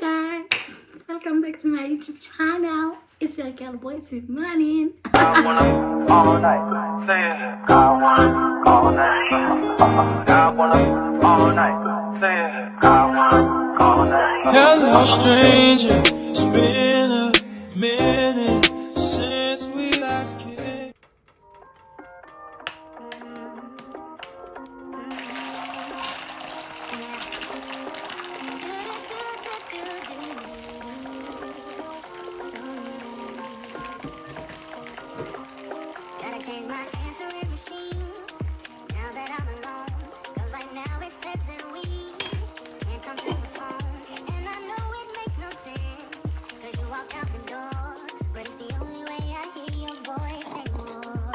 guys, welcome back to my YouTube channel. It's your girl boy Melanin. I wanna all night. Say it. I wanna all night. I wanna all night. Say it. I wanna all night. Hello, stranger. It's been a minute since we last kicked. Gotta change my answering machine now that I'm alone. Cause right now it says that we can't come to the phone. And I know it makes no sense. Cause you walk out the door. But it's the only way I hear your voice anymore.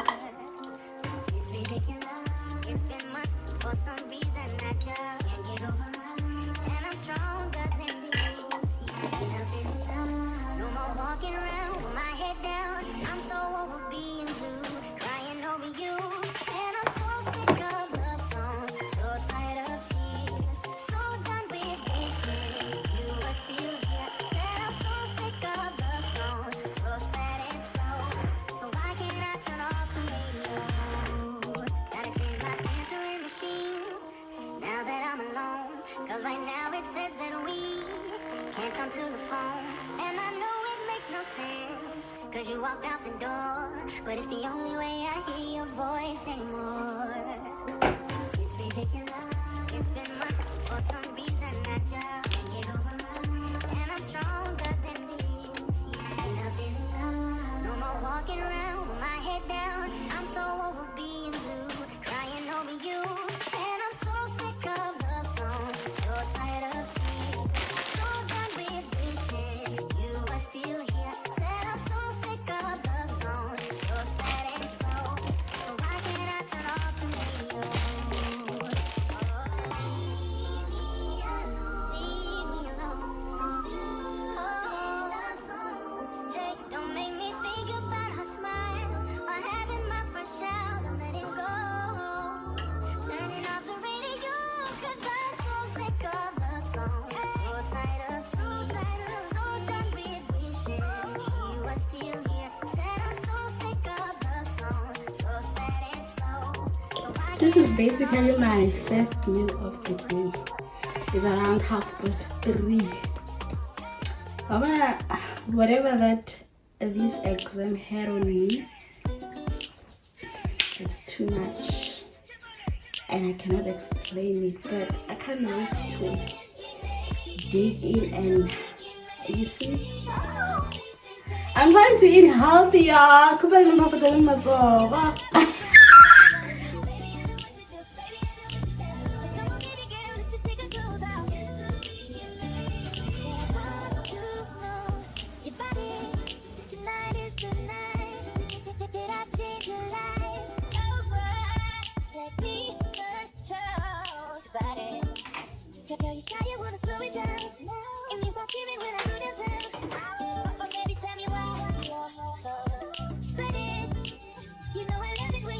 It's ridiculous. It's been months. For some reason I just can't get over love. And I'm stronger than this. Enough is enough. No more walking around with my head down. I'm so over being blue, crying over you. And I'm so sick of love songs, so tired of tears, so done with wishing you were still here. Said I'm so sick of love songs, so sad and slow. So why can't I turn off the radio? Gotta change my answering machine now that I'm alone. Cause right now it says that we can't come to the phone. And I know it makes no sense. Cause you walked out the door. But it's the only way I hear your voice anymore. It's ridiculous. It's been months. For some reason I just can't get over love. And I'm stronger than this. Enough is enough. No more walking around with my head down. I'm so over being blue, crying over you. And I'm so sick of love songs, so tired of tears, so done with wishing you were still here. Said I'm so sick of love songs, so sad and slow. So why can't I turn off the radio? Leave me alone, leave me alone. Love song, hey, don't make me think about her smile or having my first shout and let it go. Turning off the radio, cause I'm so sick of love songs, so tired of tears, so done with wishing she was still here. Said I'm so sick of love songs, so sad and slow. So why This is basically my first meal of the day. It's around 3:30. I'm gonna, whatever that this exam had on me, it's too much. And I cannot explain it, but I can't wait to dig in and you see. I'm trying to eat healthier. Girl, you shy, you wanna slow it down. And you start screaming when I do them down. But baby, tell me why you're so sweaty. You know I love it when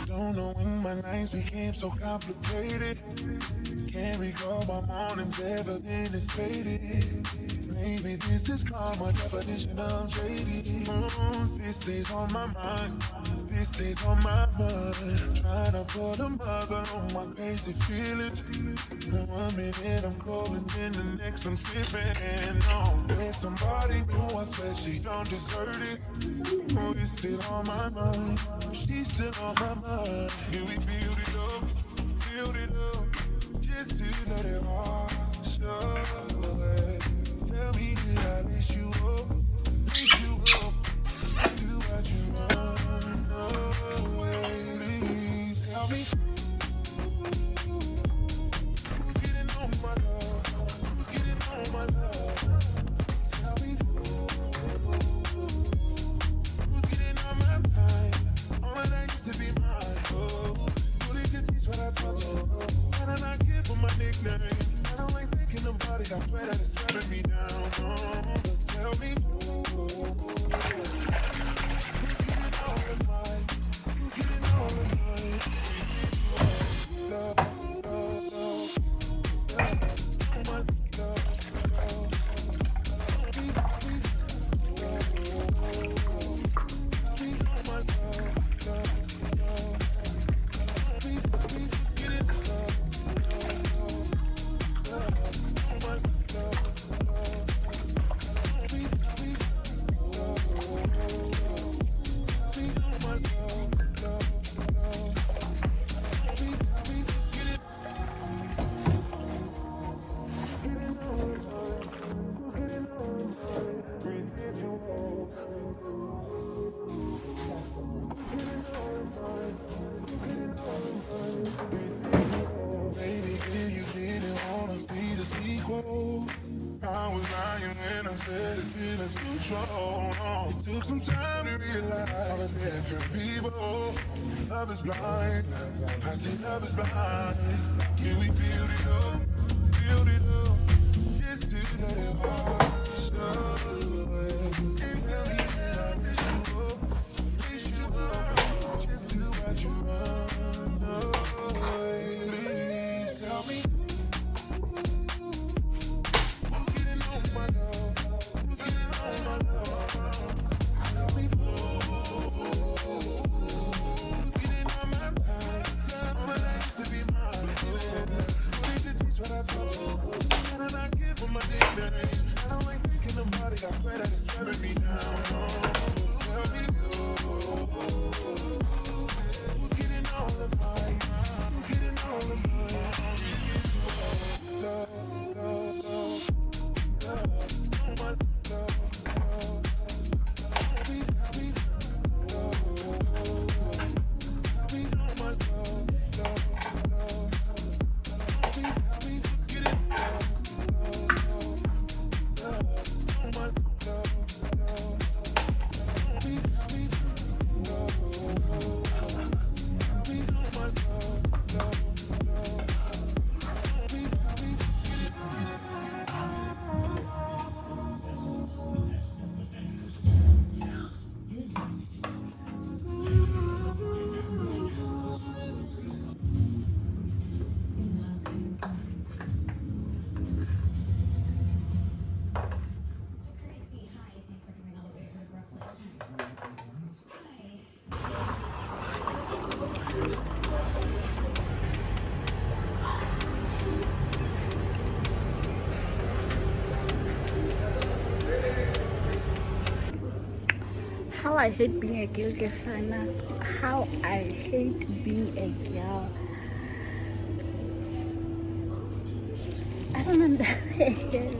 Don't know when my nights became so complicated. Can't recall my mornings, everything is faded. Maybe this is called my definition of jaded. This stays on my mind, this stays on my mind. Trying to put a muzzle on my basic feelings. And 1 minute I'm cold and then the next I'm tripping. No, there's somebody who I swear she don't deserve it. Oh, it's still on my mind, she's still on my mind. Do we build it up, just to let it wash away? Tell me, did I lace you up, just to watch you run away? Please tell me who's getting on my love, who's getting on my love? Tell me who's getting on my time, all of that used to be mine. Oh, who did you teach what I taught you? Why did I give her my nickname? I don't like thinking about it, I swear that it's wearing me down. But tell me who's getting all of mine? Who's getting all of mine? Love, love, love, love, oh my love, love. I was lying when I said it's feelings control. It took some time to realize all the different people. Love is blind. I see love is blind. Can we build it up, just to let it wash away? And tell me that I miss you up, just to watch you run away. Please tell me. I swear that it's wearing me down. Tell me who's getting all of mine? Who's getting all of mine? Love, love, love, love, oh my love, love. Happy, happy, love, happy, oh my love, love, love. Happy, happy, getting love, love, love, love. How I hate being a girl, Kesana. How I hate being a girl. I don't understand.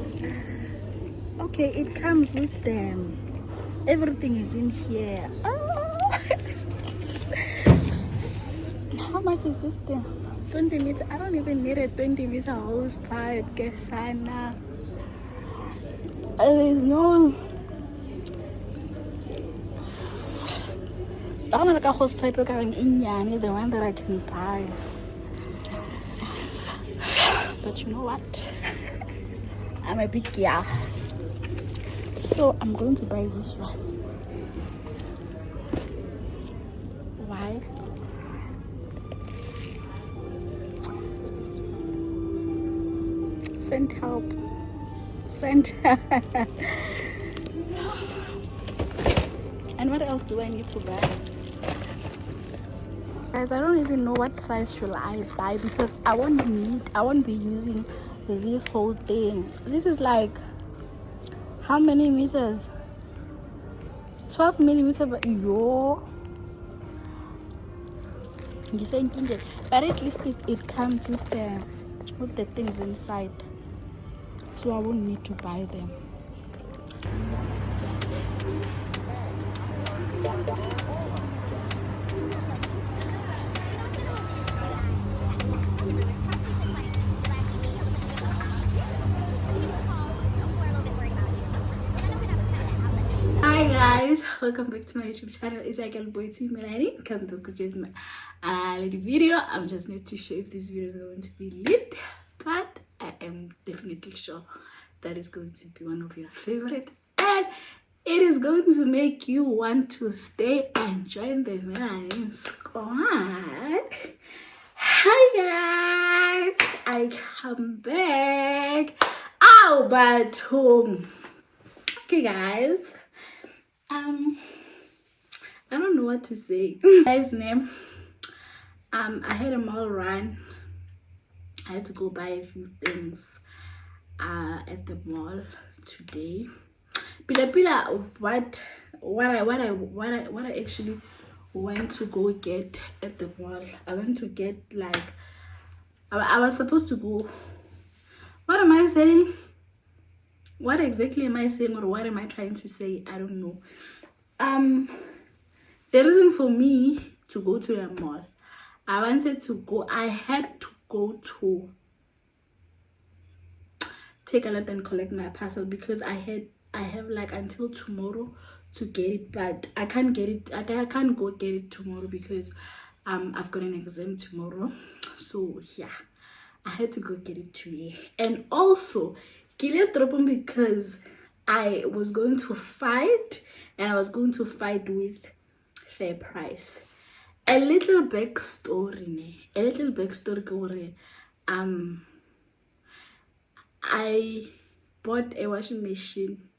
Okay, it comes with them. Everything is in here. Oh. How much is this thing? 20 meters. I don't even need a 20-meter hose pipe, Kesana. There's no. I don't like a hose pipe going in Yanni, the one that I can buy. But you know what? I'm a big girl, so I'm going to buy this one. Why? Send help. Send. And what else do I need to buy? Guys, I don't even know what size should I buy because I won't be using this whole thing. This is like how many meters? 12 millimeter, but but at least it comes with the things inside, so I won't need to buy them. Hi guys, welcome back to my YouTube channel. It's Melanin. Come back with my video. I'm just not too sure if this video is going to be lit, but I am definitely sure that it's going to be one of your favorite, and it is going to make you want to stay and join the Melanin Squad. Hi guys, I come back. Oh, but okay guys, I don't know what to say. Guys, name, I had a mall run. I had to go buy a few things at the mall today. What I actually went to go get at the mall. I went to get, like, I was supposed to go. What am I saying? What exactly am I saying, or what am I trying to say? I don't know. The reason for me to go to the mall, I had to go to Takealot and collect my parcel because I have like until tomorrow to get it, but I can't get it. I can't go get it tomorrow because I've got an exam tomorrow. So yeah, I had to go get it today. And also because I was going to fight, and I was going to fight with FairPrice. A little backstory. I bought a washing machine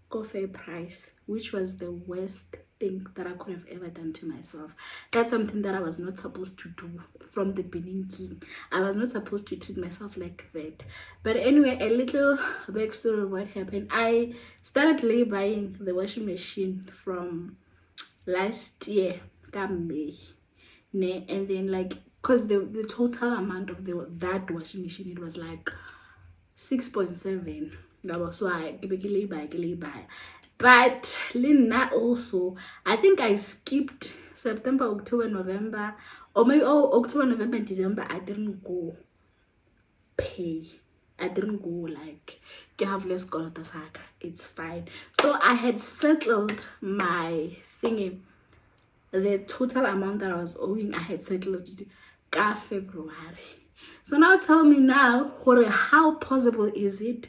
for FairPrice, which was the worst thing that I could have ever done to myself. That's something that I was not supposed to do from the beginning. I was not supposed to treat myself like that. But anyway, a little backstory of what happened. I started buying the washing machine from last year, May, and then, like, because the total amount of that washing machine, it was like 6.7. So I buy. But Lina also, I think I skipped September, October, November, or maybe October, November, December. I didn't go pay. I didn't go, like, you have less gold. It's fine. So I had settled my thingy. The total amount that I was owing, I had settled it February. So now tell me now, how possible is it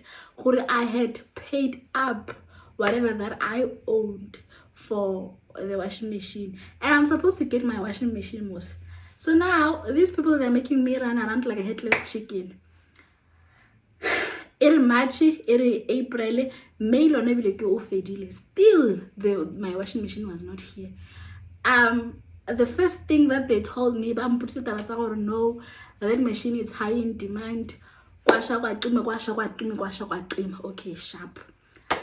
I had paid up whatever that I owned for the washing machine, and I'm supposed to get my washing machine was. So now these people, they're making me run around like a headless chicken. March, April, May, still my washing machine was not here. The first thing that they told me, no, that machine is high in demand. Okay, sharp.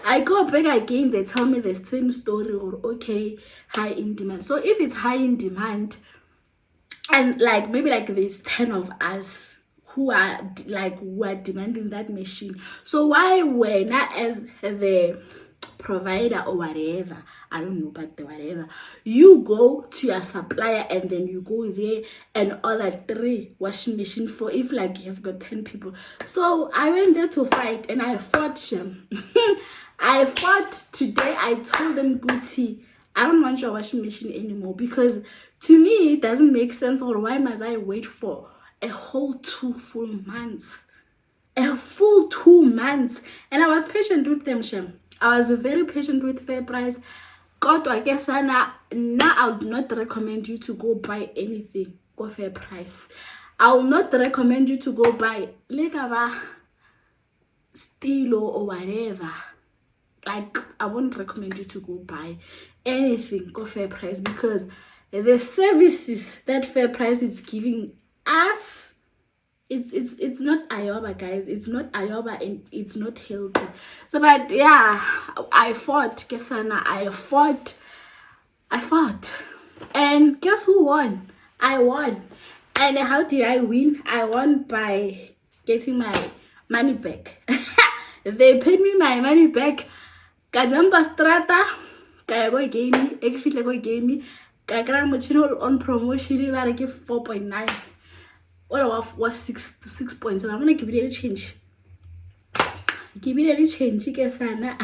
I go back again, they tell me the same story, or okay, high in demand. So if it's high in demand, and like maybe like there's 10 of us who are demanding that machine, so why when as the provider or whatever, I don't know, but whatever, you go to your supplier and then you go there and order 3 washing machine for, if like you have got 10 people. So I went there to fight, and I fought them. I fought today. I told them, Gucci, I don't want your washing machine anymore, because to me it doesn't make sense. Or why must I wait for a whole 2 full months? A full 2 months, and I was patient with them, Shem. I was very patient with FairPrice. Kodwa ke sana, now I would not recommend you to go buy anything go FairPrice. I will not recommend you to go buy lekaba Stilo or whatever. Like, I won't recommend you to go buy anything go FairPrice, because the services that FairPrice is giving us, it's not Ayoba, guys. It's not Ayoba, and it's not healthy. So, but yeah, I fought, Kesana. I fought, and guess who won? I won. And how did I win? I won by getting my money back. They paid me my money back. Kajamba strata, kaya go game, ekfile go game, kaya mochino on promotion, I give 4.9. What was 6 points? I'm gonna give it a change. Give it a change, Kesana.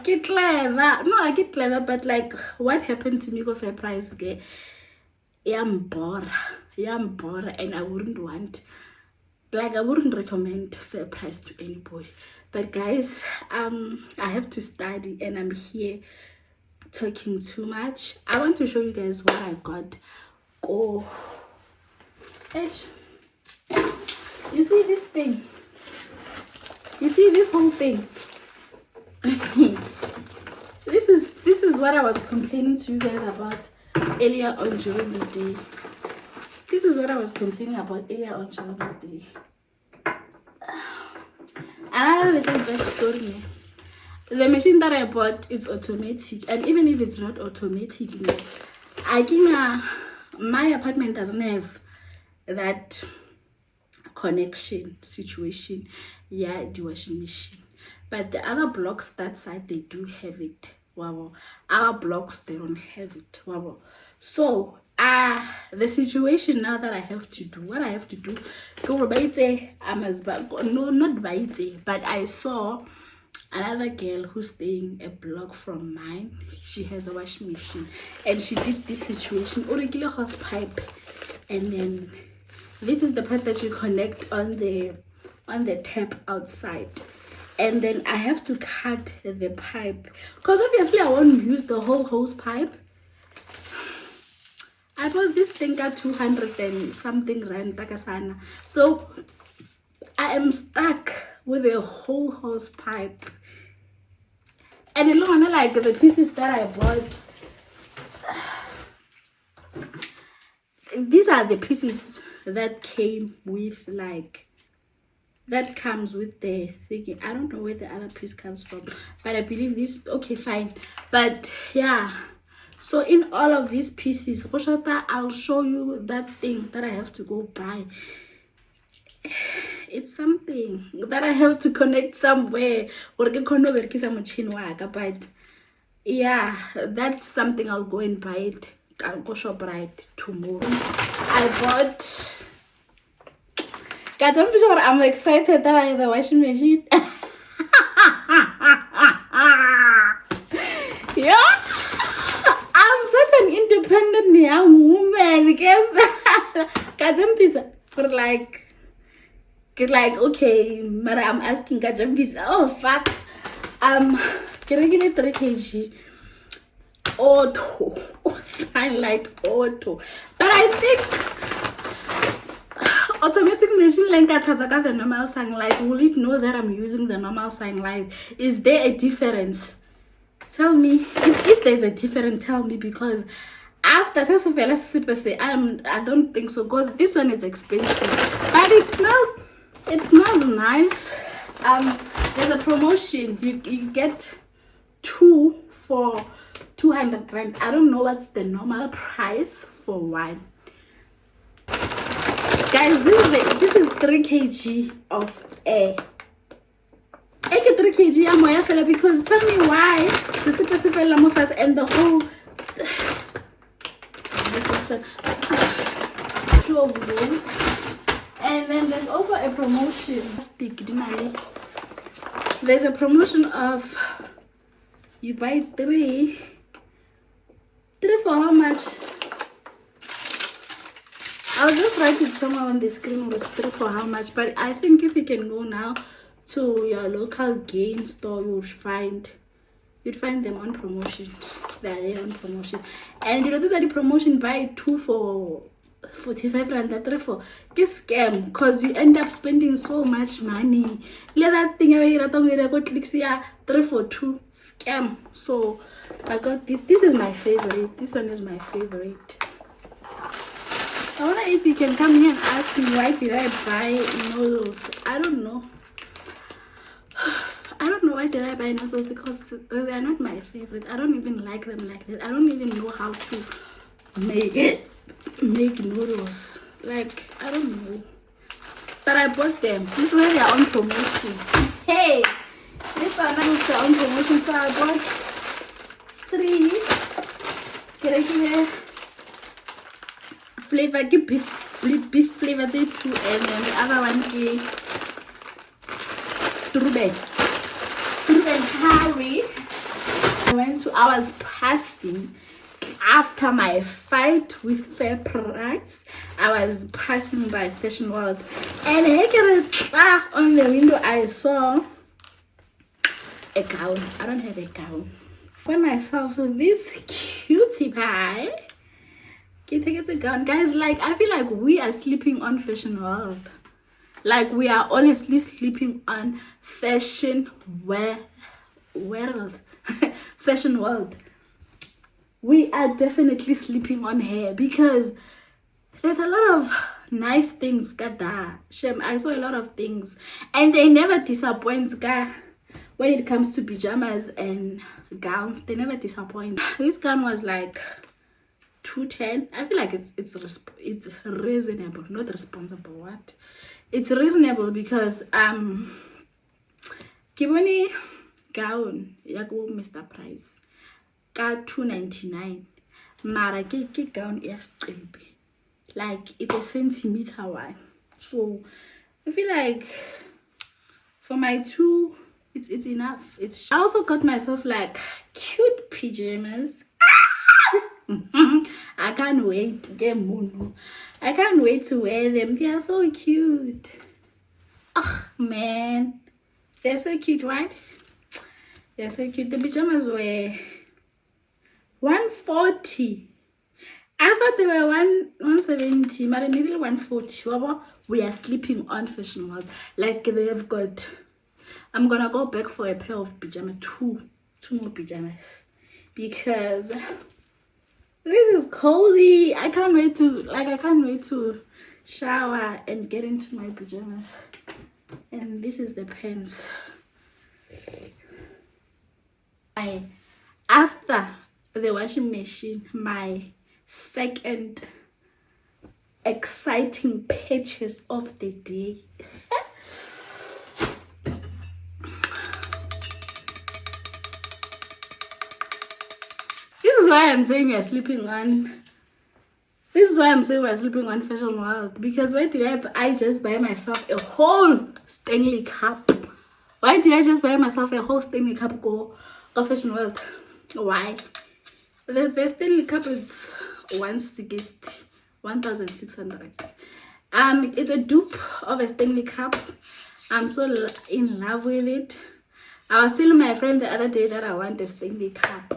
Get clever. No, I get clever, but like what happened to me go FairPrice, okay? I'm bored, and I wouldn't recommend FairPrice to anybody. But guys, I have to study, and I'm here talking too much. I want to show you guys what I got. Oh, you see this thing? You see this whole thing? This is what I was complaining to you guys about earlier on during the day. This is what I was complaining about earlier on during the day. Another little backstory. The machine that I bought, it's automatic, and even if it's not automatic, I think my apartment doesn't have that connection situation. Yeah, the washing machine. But the other blocks that side, they do have it. Wow. Our blocks, they don't have it. Wow. So the situation now that I have to do, what I have to do, no, not baite, but I saw another girl who's staying a block from mine. She has a washing machine, and she did this situation, regular hose pipe, and then this is the part that you connect on the tap outside, and then I have to cut the pipe, because obviously I won't use the whole hose pipe. I bought this thing at 200 and something rand, takasana. So I am stuck with a whole hose pipe, and you know, like the pieces that I bought, these are the pieces that came with, like, that comes with the thing. I don't know where the other piece comes from, but I believe this. Okay, fine. But yeah, so in all of these pieces, I'll show you that thing that I have to go buy. It's something that I have to connect somewhere, but yeah, that's something. I'll go and buy it. I'll go shop right tomorrow. I bought, guys, I'm excited that I have the washing machine. Yeah, I'm such an independent young woman. Guess for like okay, but I'm asking Kajampisa, oh fuck, can I get 3 kg auto sunlight auto? But I think automatic machine like the normal sunlight, will it know that I'm using the normal sunlight? Is there a difference? Tell me if there's a difference. Tell me, because after I don't think so, because this one is expensive, but it smells nice. There's a promotion, you get 2 for 200 rand. I don't know what's the normal price for one. Guys, this is 3 kg of air. 3 kg because tell me why and the whole 2 of those. And then there's also a promotion. There's a promotion of you buy 3 for how much? I'll just write it somewhere on the screen with strip for how much. But I think if you can go now to your local game store, you'd find them on promotion. They're there on promotion. And you know, this is the promotion, buy 2 for 45 rand, that 3 for this scam, because you end up spending so much money. Let that thing away, go clicks here, 3 for 2 scam. So I got this. This is my favorite. This one is my favorite. I wonder if you can come here and ask me why did I buy noodles. I don't know. I don't know why did I buy noodles, because they are not my favorite. I don't even like them like that. I don't even know how to make noodles. Like, I don't know. But I bought them. This one they are on promotion. Hey, this one is on promotion, so I bought 3. Get flavor, give beef flavor, they 2, and then the other one is Ruben Harry. I was passing after my fight with FairPrice. I was passing by Fashion World, and on the window I saw a gown. I don't have a gown. For myself this cutie pie. Can take it a gown, guys. Like, I feel like we are sleeping on Fashion World. Like, we are honestly sleeping on Fashion World. Fashion World. We are definitely sleeping on her, because there's a lot of nice things. Shem, I saw a lot of things, and they never disappoint. When it comes to pajamas and gowns, they never disappoint. This gown was like 210. I feel like it's reasonable, not responsible. What? It's reasonable because Kiboni gown yaku Mr. Price ka 299. Mara ke gown yasiqibi. Like, it's a centimeter wide. So I feel like for my 2, it's enough. I also got myself like cute pajamas. I can't wait to get mono. I can't wait to wear them. They are so cute. Oh man, they're so cute, right? They're so cute. The pajamas were 140. I thought they were 170, but immediately 140. We are sleeping on Fashion World. Like, they have got. I'm gonna go back for a pair of pajamas, two more pajamas, because this is cozy. I can't wait to shower and get into my pajamas. And this is the pants. After the washing machine, my second exciting purchase of the day. This is why I'm saying we're sleeping on Fashion World, because why did I just buy myself a whole Stanley Cup? Why did I just buy myself a whole Stanley Cup go Fashion World? Why? The Stanley Cup is 160, 1,600. It's a dupe of a Stanley Cup. I'm so in love with it. I was telling my friend the other day that I want a Stanley Cup.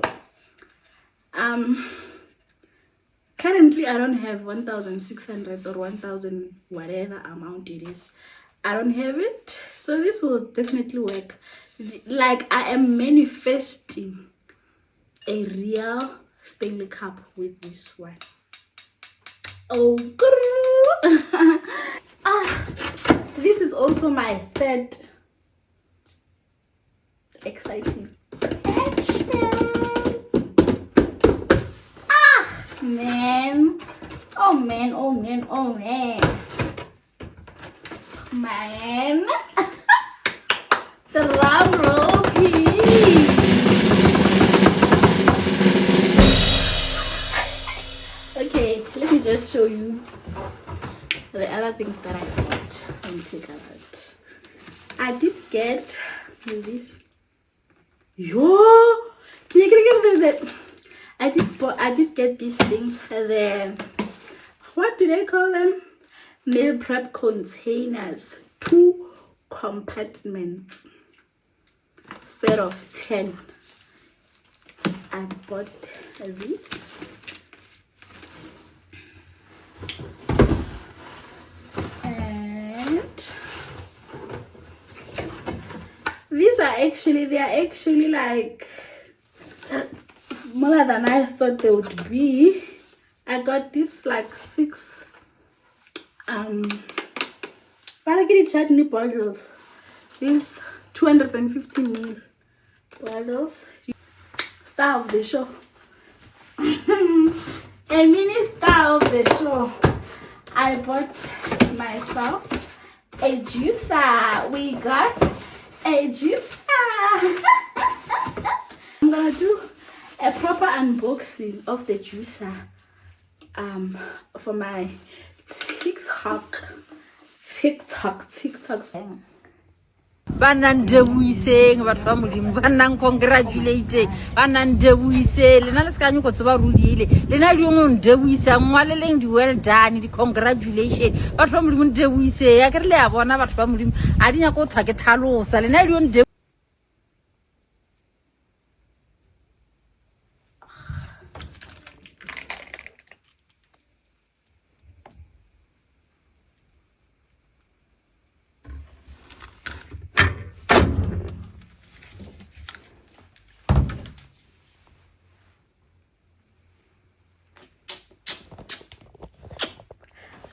Currently I don't have 1,600 or 1,000 whatever amount it is. I don't have it, so this will definitely work. Like, I am manifesting a real Stanley Cup with this one. Oh, this is also my third exciting purchase. Man, oh man, oh man, oh man, man. The drum roll, please. Okay, let me just show you the other things that I bought from Takealot. I did get this. Yo, can you get this? I did get these things. The what do they call them? Meal prep containers. 2 compartments. Set of 10. I bought this. And these are actually, they are actually like smaller than I thought they would be. I got this like 6 Paragiri chutney bottles. These 250 ml bottles. Star of the show. A mini star of the show. I bought myself a juicer. We got a juicer. I'm gonna do a proper unboxing of the juicer for my TikTok. Banan debuise batho ba modimo banang congratulate banan debuise lena le ska nyoko tseba rudile lena di ngong debuisa ngwaleleng di well done di congratulation batho ba modimo debuise ya ke le ya bona batho ba modimo a di nyako thwa ke thalosa lena di on.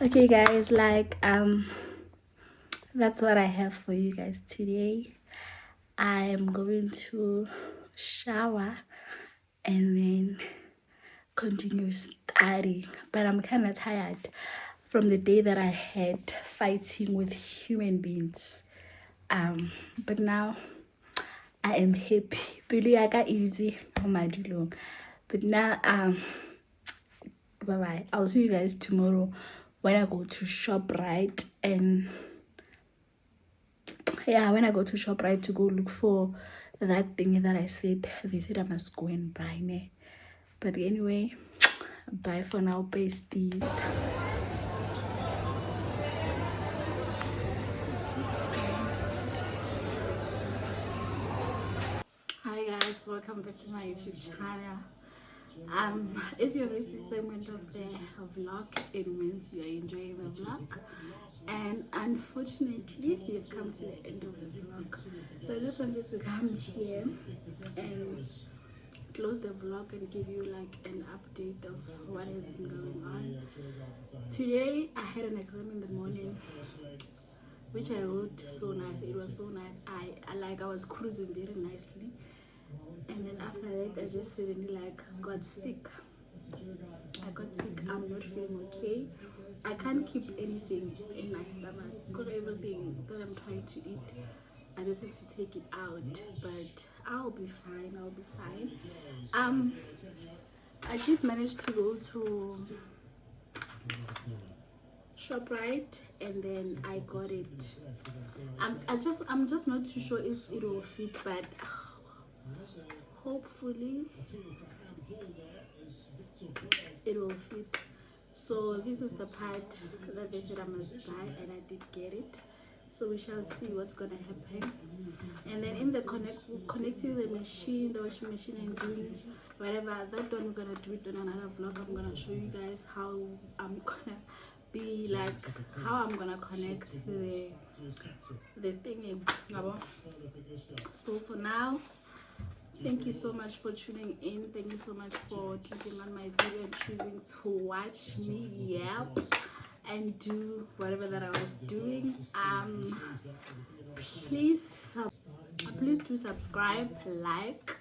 Okay guys, like that's what I have for you guys today. I'm going to shower and then continue studying, but I'm kind of tired from the day that I had fighting with human beings, but now I am happy. Really, I got easy on my long, but now bye bye. I'll see you guys tomorrow when I go to ShopRite, and yeah, when I go to ShopRite to go look for that thing that I said, they said I must go and buy it. But anyway, bye for now, besties. Hi guys, welcome back to my YouTube channel. If you've reached the segment of the vlog, it means you are enjoying the vlog, and unfortunately you've come to the end of the vlog. So I just wanted to come here and close the vlog and give you like an update of what has been going on. Today I had an exam in the morning, which I wrote so nice. It was so nice. I was cruising very nicely, and then after that I just suddenly like got sick. I got sick. I'm not feeling okay. I can't keep anything in my stomach because everything that I'm trying to eat, I just have to take it out. But I'll be fine. I'll be fine. I did manage to go to ShopRite, and then I got it. I'm just not too sure if it will fit, but hopefully it will fit. So this is the part that they said I must buy, and I did get it. So we shall see what's gonna happen. And then in the connecting the machine, the washing machine, and doing whatever, that one we're gonna do it on another vlog. I'm gonna show you guys how I'm gonna be like, how I'm gonna connect the thingy. So for now, thank you so much for tuning in. Thank you so much for clicking on my video and choosing to watch me yap and do whatever that I was doing. Please do subscribe, like,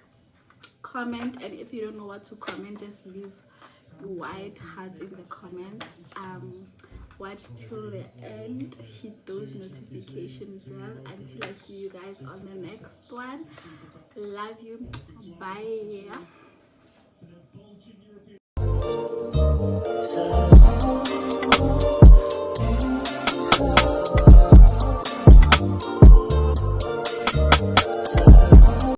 comment, and if you don't know what to comment, just leave white hearts in the comments. Watch till the end, hit those notification bell. Until I see you guys on the next one, love you, bye.